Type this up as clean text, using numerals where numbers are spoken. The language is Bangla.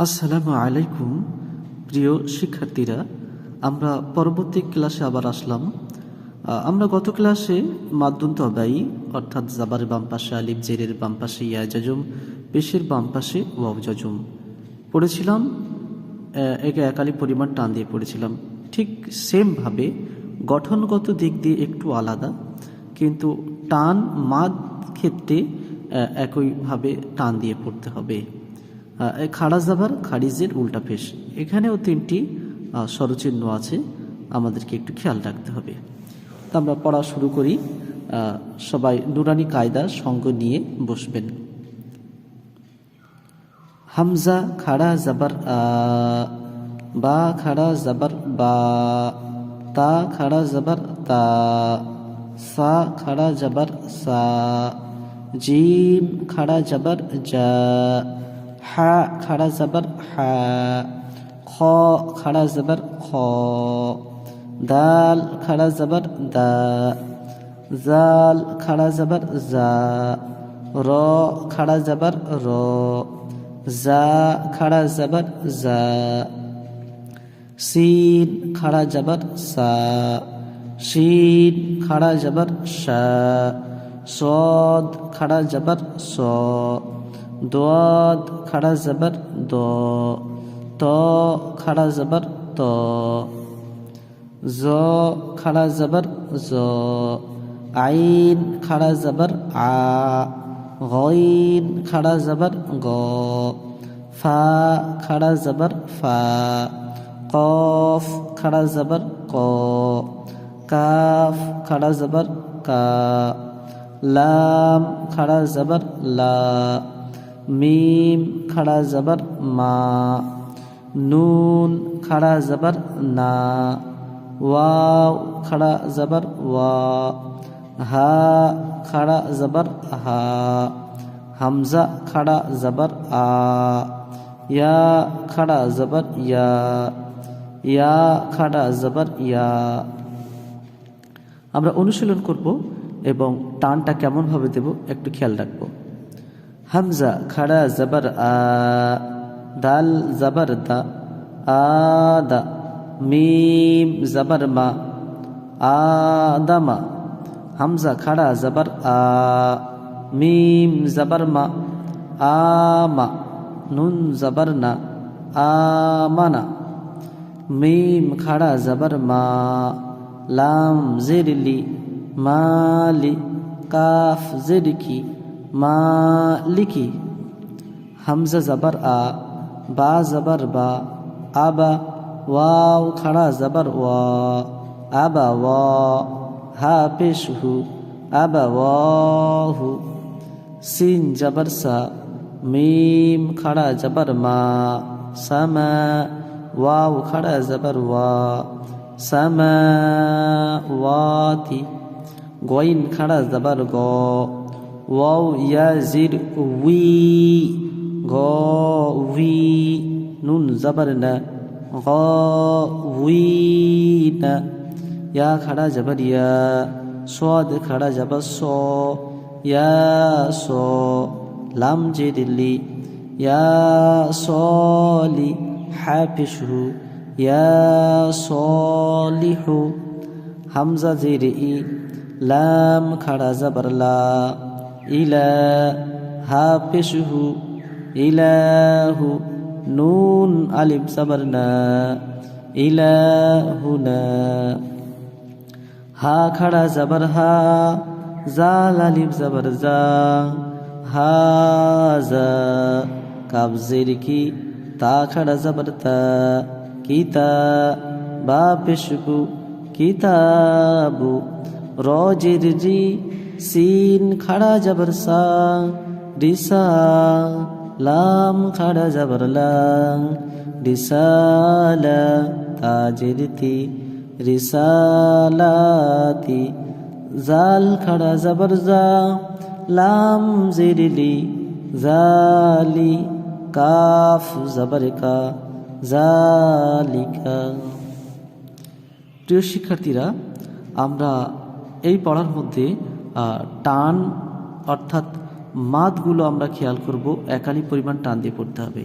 আসসালামু আলাইকুম প্রিয় শিক্ষার্থীরা, আমরা পরবর্তী ক্লাসে আবার আসলাম। আমরা গত ক্লাসে মাদ্দুন তবাই অর্থাৎ জাবার বাম পাশে আলিফ, জেরের বাম পাশে ইয়া জাজুম, পেশের বাম পাশে ওয়াও জাজুম পড়েছিলাম। একে একালি পরিমাণ টান দিয়ে পড়েছিলাম। ঠিক সেমভাবে গঠনগত দিক দিয়ে একটু আলাদা, কিন্তু টান মাদ ক্ষেত্রে একইভাবে টান দিয়ে পড়তে হবে। খাড়া জাবার খারিজের উল্টা পেশ, এখানেও তিনটি স্বরচিহ্ন আছে, আমাদেরকে একটু খেয়াল রাখতে হবে। তা আমরা পড়া শুরু করি। সবাই নুরানি কায়দার সঙ্গ নিয়ে বসবেন। হামজা খাড়া জাবার বা খাড়া জাবার বা, তা খাড়া জাবার তা, সা খাড়া জাবার সা, জিম খাড়া জাবার জা, হা খাড়া জাবার হা, খ খাড়া জাবার খ, দাল খাড়া জাবার দা, জাল খাড়া জাবার জা, র খাড়া জাবার র, জা খাড়া জাবার জা, সিন খাড়া জাবার সা, শিন খাড়া জাবার শা, সদ খাড়া জাবার স, দোয়াদ খাড়া জাবার দ, ত খাড়া জাবার ত, জ খাড়া জাবার জ, আইন খাড়া জাবার আ, গইন খাড়া জাবার গ, ফা খাড়া জাবার ফা, কফ খাড়া জাবার ক, কাফ খাড়া জাবার কা, লাম খাড়া জাবার লা, মিম খাড়া জাবার মা, নুন খাড়া জাবার না, ওয়াও খাড়া জাবার ওয়া, হা খাড়া জাবার হা, হামজা খাড়া জাবার আ, ইয়া খাড়া জাবার ইয়া, ইয়া খাড়া জাবার ইয়া। আমরা অনুশীলন করব এবং টানটা কেমনভাবে দেব একটু খেয়াল রাখবো। হামজা খাড়া জাবার আ, দাল জাবার দা, আদা, মিম জাবার মা, আদামা, হামজা খাড়া জাবার আ, মিম জাবার মা, আমা, নুন জাবার না, আমানা, মিম খাড়া জাবার মা, লাম জেরলি, মালি, কাফ জেরকি, মালিকি, হামজা জাবার আ, বা জাবার বা, আবা, ওয়াও খাড়া জাবার ওয়া, আবা ওয়া, হা পেশ হু, আবা ওয়াহু, সিন জাবার সা, মিম খাড়া জাবার মা, সামা, ওয়াও খাড়া জাবার ওয়া, সামাওয়াতি, গইন খাড়া জাবার গ, ওয়াও ইয়া জির উই, গ উই, নুন জাবার না, গ উই না, ইয়া খাড়া জাবার ইয়া, সাদ খাড়া জাবার স, ইয়া স, লাম জিরলি, ইয়া সলি, হাফিশহু, ইয়া সলিহু, হামজা জের ই, লাম খাড়া জাবার লা, ইলা, হাফিশহু, ইলাহু, নুন আলিফ জাবার না, ইলাহুনা, হা খাড়া জাবার হা, জাল আলিফ জাবার জা, হাজা, কাব জের কি, তা খাড়া জাবার তা, কিতা, বা পেশকু, কিতাবু, র জের জি, সিন খাড়া জাবার সা, রিসা, লাম খাড়া জাবার লা, রিসালা, তা জের তি, রিসালাতি, জাল খাড়া জাবার জা, লাম জেরলি, জালি, কাফ জাবার কা, জালিকা। প্রিয় শিক্ষার্থীরা, আমরা এই পড়ার মধ্যে টান অর্থাৎ মাদগুলো আমরা খেয়াল করব, একালি পরিমাণ টান দিয়ে পড়তে হবে।